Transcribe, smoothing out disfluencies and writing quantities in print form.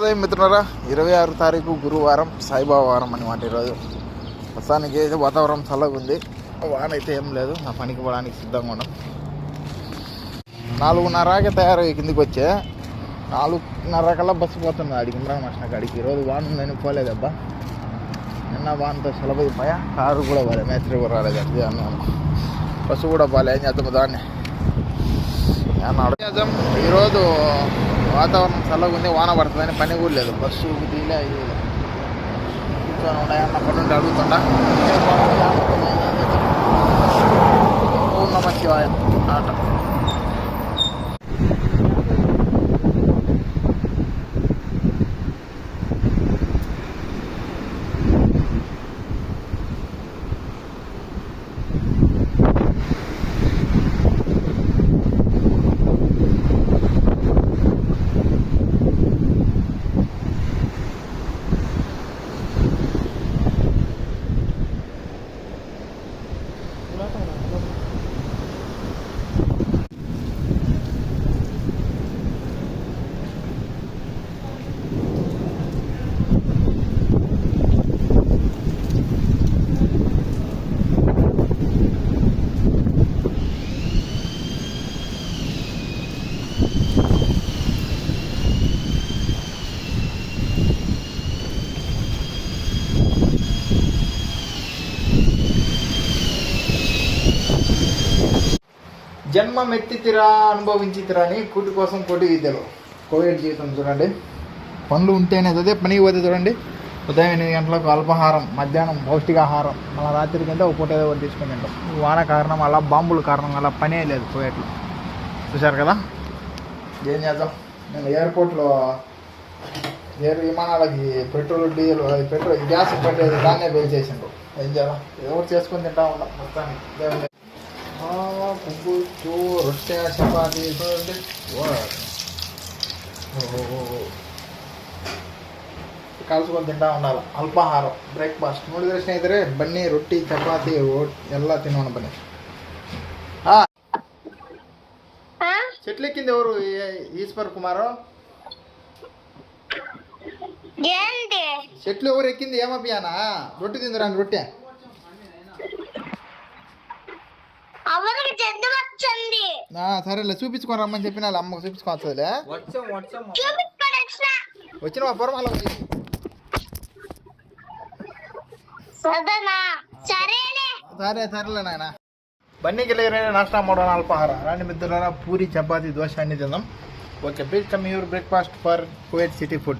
శుభోదయం మిత్రులారా. 26 తారీఖు గురువారం, సాయిబాబా వారం అనమాట. ఈరోజు ప్రస్తుతానికి అయితే వాతావరణం చల్లగా ఉంది, వాన అయితే ఏం లేదు. నా పనికి పోవడానికి సిద్ధంగా ఉన్నాం. 4:30కే తయారయ్యి కిందికి వచ్చే 4:30 కల్లా బస్సు పోతుంది అడిగి ఇమ్రాన్ మాస్టర్ కాడికి. ఈరోజు వాన ఉందని పోలేదబ్బా. నిన్న వానతో సెలవుపోయా, కారు కూడా పోలే, మేస్త్రి కూడా రాలేదు. అది అన్నాను, బస్సు కూడా పోలే. ఏం చేద్దాము దాన్ని అడిగేద్దాం. ఈరోజు వాతావరణం చల్లగా ఉంది, వాన పడుతుందని పని కూడా లేదు. బస్సు దీలే కూర్చొని ఉన్నాయన్నప్పటి నుండి అడుగుతుండా. ఓం నమః శివాయ ఆట. జన్మమెత్తితిరా అనుభవించితిరా అని కూటి కోసం కోటి విద్యలు. కోవిడ్ జీవితం చూడండి. పనులు ఉంటేనే అదే పనికి పోతే చూడండి. ఉదయం 8 గంటలకు అల్పాహారం, మధ్యాహ్నం పౌష్టికాహారం, మళ్ళీ రాత్రి కింద ఒక పూట ఏదో ఒకటి తీసుకుని తింటాం. వాన కారణం అలా, బాంబుల కారణం అలా పనే లేదు కోవిడ్లో. చూశారు కదా ఏం చేద్దాం. నేను ఎయిర్పోర్ట్లో విమానాలకి పెట్రోల్, డీజిల్, గ్యాస్ పట్టేది దాన్నే బిల్ చేసిండ్రు. ఏం చేద్దాం, ఏదో ఒకటి చేసుకొని తింటా ఉన్నాం మొత్తానికి. పువ్వు రొట్టె చపాతీ చూడండి. కలుసుకొని తింటా ఉండాలి. అల్పాహారం, బ్రేక్ఫాస్ట్ ನೋಡಿದ್ರೆ ಸ್ನೇಹಿತರೆ, ಬನ್ನಿ ರೊಟ್ಟಿ ಚಪಾತಿ ಎಲ್ಲ ತಿನ್ನೋಣ ಬನ್ನಿ. చెట్లు ఎక్కింది ఎవరు? ఈశ్వర్ కుమారు. చెట్లు ఎవరు ఎక్కింది? ఏమపియానా రొట్టె తిందిరాని రొట్టె. సరేలే, చూపించుకొని రమ్మని చెప్పిన అమ్మకు చూపించుకోవచ్చులే. వచ్చిన పొరమాల సరేలే నాయన. బన్నీకి వెళ్ళి నాష్టా ಮಾಡೋಣ అల్పాహార. రాండి మిత్రులారా, పూరి చపాతీ దోశ అన్ని తిందాం. Okay, please come your breakfast for Kuwait city food.